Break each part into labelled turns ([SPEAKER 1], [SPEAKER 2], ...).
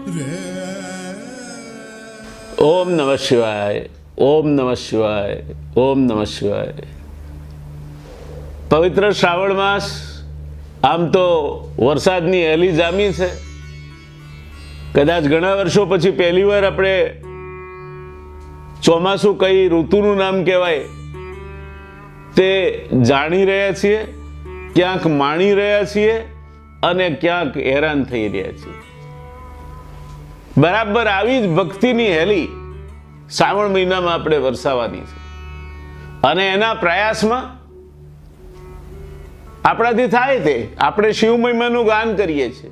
[SPEAKER 1] ઓમ નમઃ શિવાય, ઓમ નમઃ શિવાય, ઓમ નમઃ શિવાય. પવિત્ર શ્રાવણ માસ, આમ તો વરસાદની હેલી જામી છે. કદાચ ઘણા વર્ષો પછી પહેલી વાર આપણે ચોમાસું કઈ ઋતુનું નામ કહેવાય તે જાણી રહ્યા છીએ, ક્યાંક માણી રહ્યા છીએ અને ક્યાંક હેરાન થઈ રહ્યા છીએ. બરાબર આવી જ ભક્તિની હેલી શ્રાવણ મહિનામાં આપણે વરસાવવાની છે અને એના પ્રયાસમાં આપણાથી થાય તે આપણે શિવ મહિમાનું ગાન કરીએ છીએ.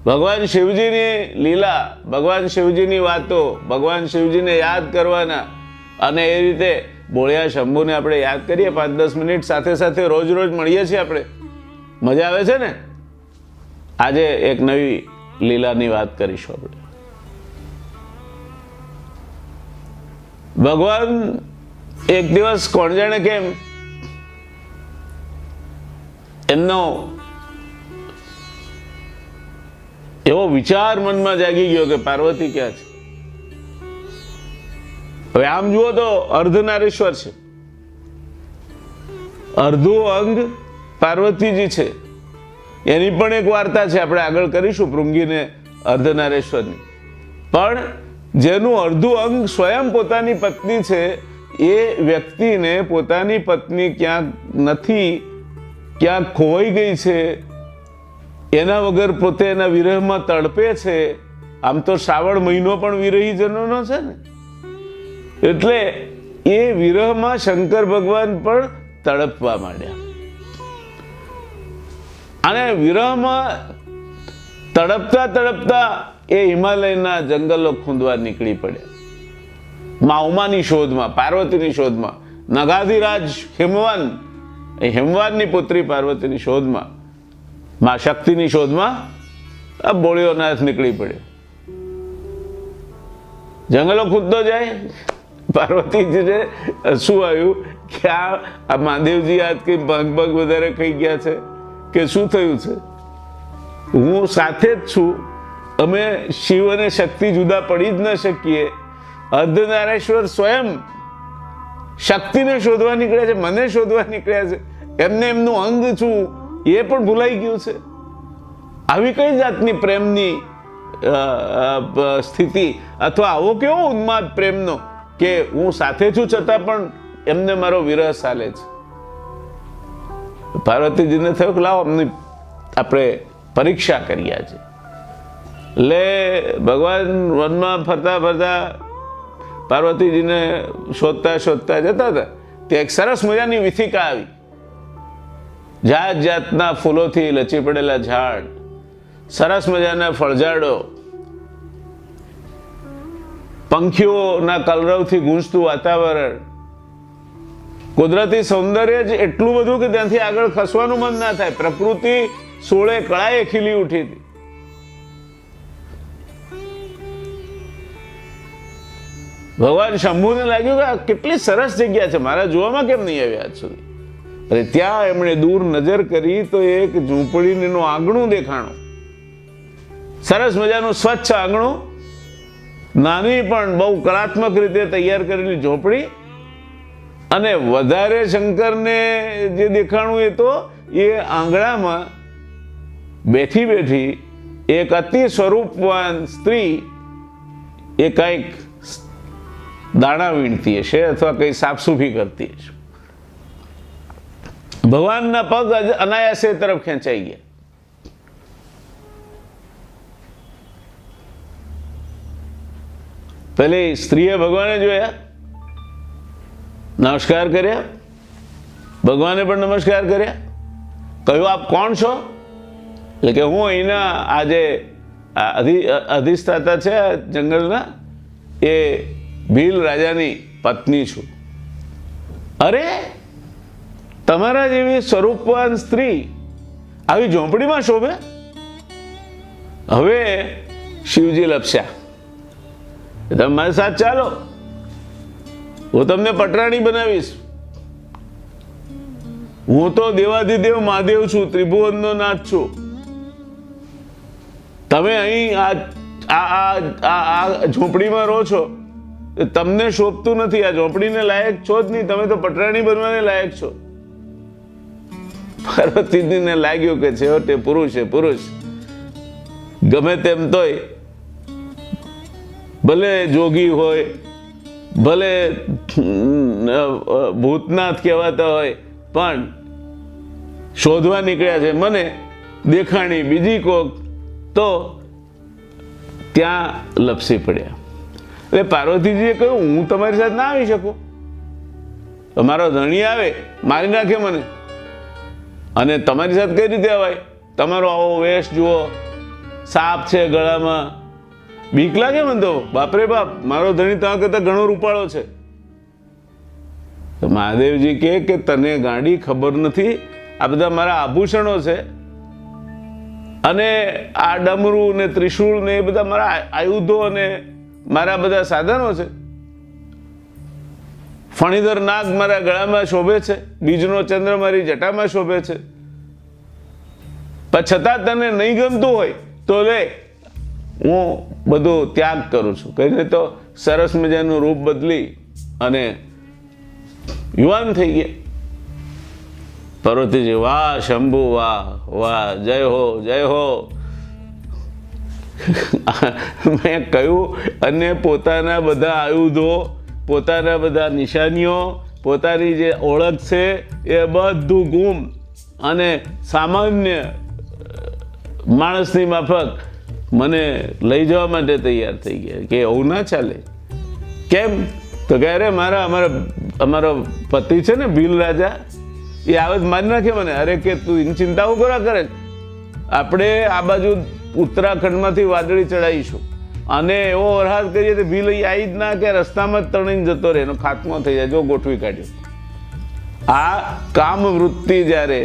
[SPEAKER 1] ભગવાન શિવજીની લીલા, ભગવાન શિવજીની વાતો, ભગવાન શિવજીને યાદ કરવાના અને એ રીતે બોળિયા શંભુને આપણે યાદ કરીએ 5-10 મિનિટ સાથે સાથે રોજ રોજ મળીએ છીએ આપણે. મજા આવે છે ને? આજે એક નવી લીલાની વાત કરીશું આપણે. ભગવાન એક દિવસ કોણ જાણે કેમ એમનો એવો વિચાર મનમાં જાગી ગયો કે પાર્વતી ક્યાં છે. હવે આમ જુઓ તો અર્ધનારીશ્વર છે, અર્ધું અંગ પાર્વતીજી છે. એની પણ એક વાર્તા છે, આપણે આગળ કરીશું ભૃંગીને અર્ધનારેશ્વરની. પણ જેનું અર્ધું અંગ સ્વયં પોતાની પત્ની છે એ વ્યક્તિને પોતાની પત્ની ક્યાંક નથી, ક્યાંક ખોવાઈ ગઈ છે, એના વગર પોતે એના વિરહમાં તડપે છે. આમ તો શ્રાવણ મહિનો પણ વિરહીજનોનો છે ને, એટલે એ વિરહમાં શંકર ભગવાન પણ તડપવા માંડ્યા અને વિરહમાં તડપતા તડપતા એ હિમાલયના જંગલો ખૂંદવા નીકળી પડ્યા. મા ઉમાની શોધમાં, પાર્વતીની શોધમાં, નગાધિરાજ હિમવાન, હિમવાનની પુત્રી પાર્વતીની શોધમાં, મા શક્તિની શોધમાં આ બોળિયો નાથ નીકળી પડ્યો. જંગલો ખૂદતો જાય. પાર્વતીજીને શું આવ્યું કે આ મહાદેવજી આજ કઈ ભાગ વધારે ખાઈ ગયા છે કે શું થયું છે? હું સાથે જ છું, અમે શિવ અને શક્તિ જુદા પડી જ ન શકીએ. અર્ધનારેશ્વર સ્વયં શક્તિને શોધવા નીકળ્યા છે, મને શોધવા નીકળ્યા છે. એમને એમનું અંગ છું એ પણ ભૂલાઈ ગયું છે. આવી કઈ જાતની પ્રેમની સ્થિતિ, અથવા આવો કેવો ઉન્માદ પ્રેમનો કે હું સાથે છું છતાં પણ એમને મારો વિરહ ચાલે છે. પાર્વતીજીને થયું કે લાવો અમને આપણે પરીક્ષા કરી આજે. એટલે ભગવાન વનમાં ફરતા ફરતા પાર્વતીજીને શોધતા શોધતા જતા હતા. ત્યાં એક સરસ મજાની વિથિકા આવી. જાત જાતના ફૂલોથી લચી પડેલા ઝાડ, સરસ મજાના ફળઝાડો, પંખીઓના કલરવથી ગૂંજતું વાતાવરણ, કુદરતી સૌંદર્ય જ એટલું બધું કે ત્યાંથી આગળ ખસવાનું મન ના થાય. પ્રકૃતિ 16 કળાએ ખીલી ઉઠી હતી. ભગવાન શંભુને લાગ્યું કે આ કેટલી સરસ જગ્યા છે, મારા જોવામાં કેમ નહીં આવી આજ સુધી? અરે ત્યાં એમણે દૂર નજર કરી તો એક ઝૂંપડીનું આંગણું દેખાણું. સરસ મજાનું સ્વચ્છ આંગણું, નાની પણ બહુ કલાત્મક રીતે તૈયાર કરેલી ઝૂંપડી. અને વધારે શંકરને જે દેખાણું એ તો એ આંગણામાં બેઠી બેઠી એક અતિ સ્વરૂપવાન સ્ત્રી એ કંઈક દાણા વીણતી હશે અથવા કંઈ સાફસૂફી કરતી હશે. ભગવાનના પગ અનાયાસે તરફ ખેંચાઈ ગયા. પેલી સ્ત્રીએ ભગવાને જોયા, નમસ્કાર કર્યા. ભગવાને પણ નમસ્કાર કર્યા. કહ્યું આપ કોણ છો? એટલે કે હું અહીંના આજે અધિષ્ઠાતા છે જંગલના, એ ભીલ રાજાની પત્ની છું. અરે તમારા જેવી સ્વરૂપવાન સ્ત્રી આવી ઝોંપડીમાં શોભે? હવે શિવજી લપસ્યા. તમે મારી સાથે ચાલો, હું તમને પટરાણી બનાવીશ. હું તો દેવાધિદેવ મહાદેવ છું, ત્રિભુવનનો નાથ છું. તમે અહીં આ ઝૂંપડીમાં રહો છો, તમને શોભતું નથી, આ ઝૂંપડીને લાયક છો જ નહીં, તમે તો પટરાણી બનવાને લાયક છો. પાર્વતીજીને લાગ્યું કે છેવટે પુરુષ છે, પુરુષ ગમે તેમ તોય ભલે જોગી હોય, ભલે ભૂતનાથ કહેવાતા હોય, પણ શોધવા નીકળ્યા છે મને દેખાણી બીજી કોક, તો ત્યાં લપસી પડ્યા. એટલે પાર્વતીજીએ કહ્યું, હું તમારી સાથે ના આવી શકું, મારો ધણી આવે મારી નાખે મને, અને તમારી સાથે કઈ રીતે અવાય? તમારો આવો વેશ જુઓ, સાપ છે ગળામાં, બીક લાગે મને તો, બાપરે બાપ, મારો ધણી તમારા કરતા ઘણો રૂપાળો છે. તો મહાદેવજી કે તને ગાંડી ખબર નથી, આ બધા મારા આભૂષણો છે, અને આ ડમરું ને ત્રિશૂળ ને એ બધા મારા આયુધો અને મારા બધા સાધનો છે. ફણીધર નાગ મારા ગળામાં શોભે છે, બીજનો ચંદ્ર મારી જટામાં શોભે છે, પણ છતાં તને નહીં ગમતું હોય તો લે, હું બધું ત્યાગ કરું છું કહીને તો સરસ મજાનું રૂપ બદલી અને યુવાન થઈ ગયા. પાર્વતીજી, વાહ શંભુ, વાહ વાહ, જય હો જય હો. મેં કહ્યું, અને પોતાના બધા આયુધો, પોતાના બધા નિશાનીઓ, પોતાની જે ઓળખ છે એ બધું ગુમ અને સામાન્ય માણસની માફક મને લઈ જવા માટે તૈયાર થઈ ગયા. કે એવું ના ચાલે. કેમ? તો કે અરે અમારો પતિ છે ને ભીલ રાજા, એ આવે મારી નાખે મને. અરે કે તું એની ચિંતાઓ કરા કરે, આપણે આ બાજુ ઉત્તરાખંડમાંથી વાદળી ચડાવીશું અને એવો વરસાદ કરીએ તો ભીલ આવી જ ના કે રસ્તામાં જ તણીને જતો રહે, એનો ખાત્મો થઈ જાય. જો ગોઠવી કાઢ્યો. આ કામ વૃત્તિ જ્યારે,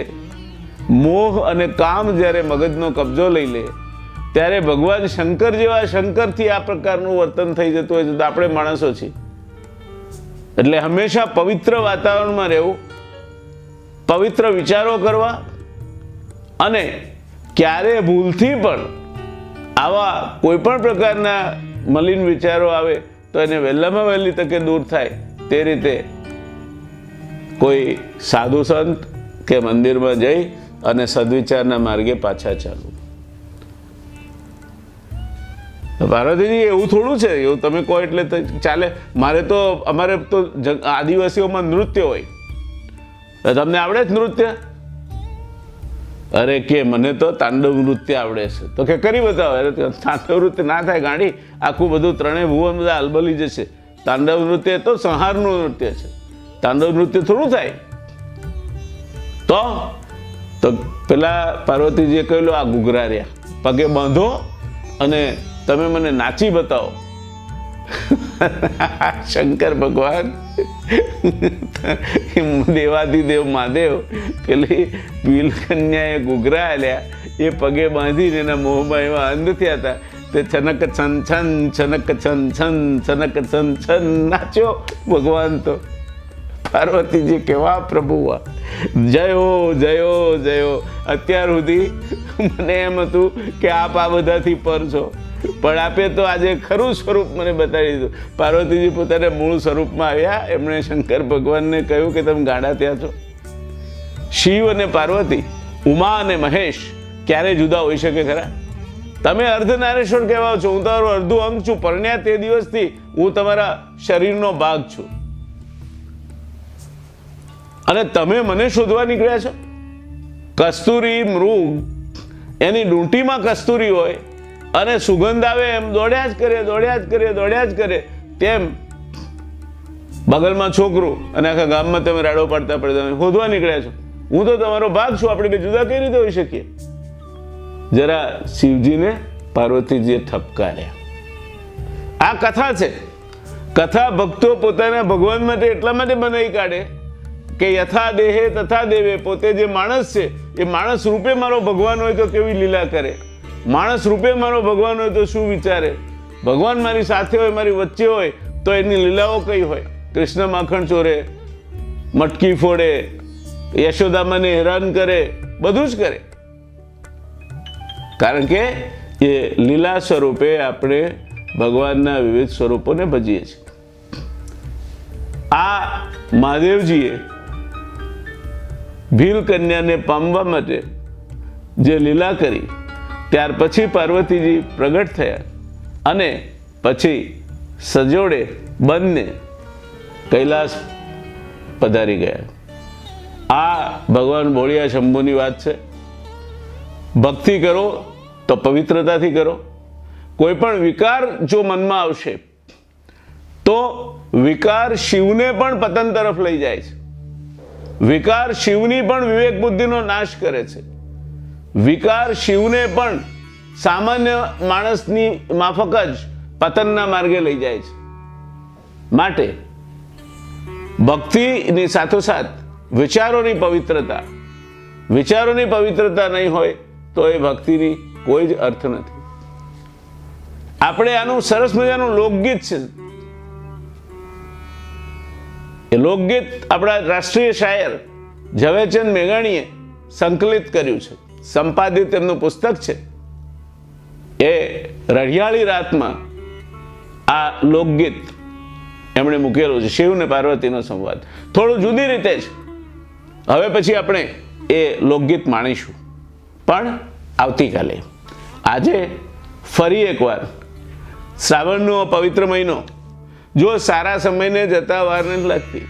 [SPEAKER 1] મોહ અને કામ જ્યારે મગજનો કબજો લઈ લે, ત્યારે ભગવાન શંકર જેવા શંકરથી આ પ્રકારનું વર્તન થઈ જતું હોય છે. તો આપણે માણસો છીએ, એટલે હંમેશા પવિત્ર વાતાવરણમાં રહેવું, પવિત્ર વિચારો કરવા, અને ક્યારે ભૂલથી પણ આવા કોઈ પણ પ્રકારના મલિન વિચારો આવે તો એને વહેલામાં વહેલી તકે દૂર થાય તે રીતે કોઈ સાધુ સંત કે મંદિરમાં જઈ અને સદવિચારના માર્ગે પાછા ચાલવું. પાર્વતીજી, એવું થોડું છે, એવું તમે કહો એટલે ચાલે. અમારે તો આદિવાસીઓમાં નૃત્ય હોય, તમને આવડે જ નૃત્ય? અરે કે મને તો તાંડવ નૃત્ય આવડે છે. તો કે કરી બતાવો. અરે તાંડવ નૃત્ય ના થાય ગાંડી, આખું બધું ત્રણેય ભુવન બધા હલબલી જશે. તાંડવ નૃત્ય તો સંહારનું નૃત્ય છે, તાંડવ નૃત્ય થોડું થાય. તો પેલા પાર્વતીજીએ કહ્યું, આ ઘૂઘરા રહ્યા, પગે બાંધો અને તમે મને નાચી બતાવો. શંકર ભગવાન, દેવાધિદેવ મહાદેવ પેલી ભીલ કન્યાએ ઘૂઘરા આલ્યા, એ પગે બાંધીને એના મોહમાં એવા અંધ થયા હતા. તે છનક છન છન, છનક છન છન, છનક છન છન નાચ્યો ભગવાન. તો પાર્વતીજી કેવા પ્રભુ, જયો જયો જયો. અત્યાર સુધી મને એમ હતું કે આપ આ બધાથી પર છો, પણ આપે તો આજે ખરું સ્વરૂપ મને બતાવી દીધું. પાર્વતીજી પોતાના મૂળ સ્વરૂપમાં આવ્યા. એમણે શંકર ભગવાનને કહ્યું કે તમે ગાંડા થયા છો. શિવ અને પાર્વતી, ઉમા અને મહેશ ક્યારે જુદા હોઈ શકે ખરા? તમે અર્ધનારેશ્વર કહેવાઓ છો, હું તમારું અડધું અંગ છું. પરણ્યા તે દિવસથી હું તમારા શરીરનો ભાગ છું, અને તમે મને શોધવા નીકળ્યા છો. કસ્તુરી મૃગ, એની ડૂંટીમાં કસ્તુરી હોય અને સુગંધ આવે એમ દોડ્યા જ કરે, દોડ્યા જ કરે, દોડ્યા જ કરે. તેમ બગલમાં છોકરું અને આખા ગામમાં તમે રાડો પાડતા પડતા શોધવા નીકળ્યા છો. હું તો તમારો ભાગ છું, આપણે બે જુદા કઈ રીતે હોઈ શકીએ? જરા શિવજીને પાર્વતીજીએ ઠપકાર્યા. આ કથા છે. કથા ભક્તો પોતાના ભગવાન માટે એટલા માટે બનાવી કાઢે કે યથા દેહે તથા દેવે. પોતે જે માણસ છે એ માણસ રૂપે મારો ભગવાન હોય તો કેવી લીલા કરે, માણસ રૂપે મારો ભગવાન હોય તો શું વિચારે, ભગવાન મારી સાથે હોય, મારી વચ્ચે હોય તો એની લીલાઓ કઈ હોય. કૃષ્ણ માખણ ચોરે, મટકી ફોડે, યશોદામાને હેરાન કરે, બધું જ કરે. કારણ કે એ લીલા સ્વરૂપે આપણે ભગવાનના વિવિધ સ્વરૂપોને ભજીએ છીએ. આ મહાદેવજીએ ભીલ કન્યાને પામવા માટે જે લીલા કરી, ત્યાર પછી પાર્વતીજી પ્રગટ થયા અને પછી સજોડે બંને કૈલાસ પધારી ગયા. આ ભગવાન ભોળિયા શંભુની વાત છે. ભક્તિ કરો તો પવિત્રતાથી કરો. કોઈ પણ વિકાર જો મનમાં આવશે તો વિકાર શિવને પણ પતન તરફ લઈ જાય છે. વિકાર શિવની પણ વિવેક બુદ્ધિનો નાશ કરે છે. વિકાર શિવને પણ સામાન્ય માણસની માફક જ પતનના માર્ગે લઈ જાય છે. માટે ભક્તિની સાથોસાથ વિચારોની પવિત્રતા નહીં હોય તો એ ભક્તિની કોઈ જ અર્થ નથી. આપણે આનું સરસ મજાનું લોકગીત છે. એ લોકગીત આપણા રાષ્ટ્રીય શાયર ઝવેરચંદ મેઘાણીએ સંકલિત કર્યું છે, સંપાદિત એમનું પુસ્તક છે. એ રઢિયાળી રાતમાં આ લોકગીત એમણે મૂકેલું છે, શિવ ને પાર્વતીનો સંવાદ. થોડું જુદી રીતે છે. હવે પછી આપણે એ લોકગીત માણીશું, પણ આવતીકાલે. આજે ફરી એકવાર શ્રાવણનો પવિત્ર મહિનો જો સારા સમયને જતા વાર નથી લાગતી.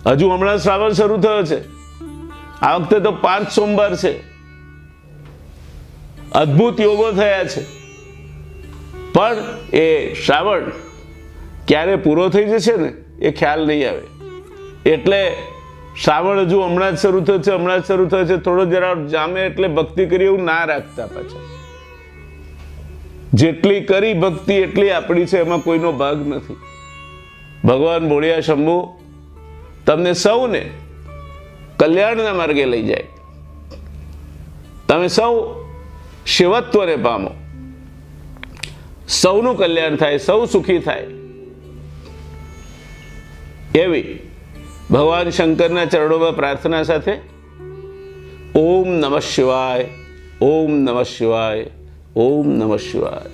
[SPEAKER 1] હજુ હમણાં શ્રાવણ શરૂ થયો છે. આ વખતે તો 5 સોમવાર છે. અદ્ભુત યોગો થયા છે. પણ એ શ્રાવણ ક્યારે પૂરો થઈ જશે ને એ ખ્યાલ નહીં આવે. એટલે શ્રાવણ હજુ હમણાં જ શરૂ થયો છે. થોડો જરા જામે એટલે ભક્તિ કરી એવું ના રાખતા. પાછા જેટલી કરી ભક્તિ એટલી આપણી છે, એમાં કોઈનો ભાગ નથી. ભગવાન ભોળિયા શંભુ તમને સૌને કલ્યાણના માર્ગે લઈ જાય. તમે સૌ શિવત્વને પામો, સૌનું કલ્યાણ થાય, સૌ સુખી થાય, એવી ભગવાન શંકરના ચરણોમાં પ્રાર્થના સાથે ઓમ નમઃ શિવાય, ઓમ નમઃ શિવાય, ઓમ નમઃ શિવાય.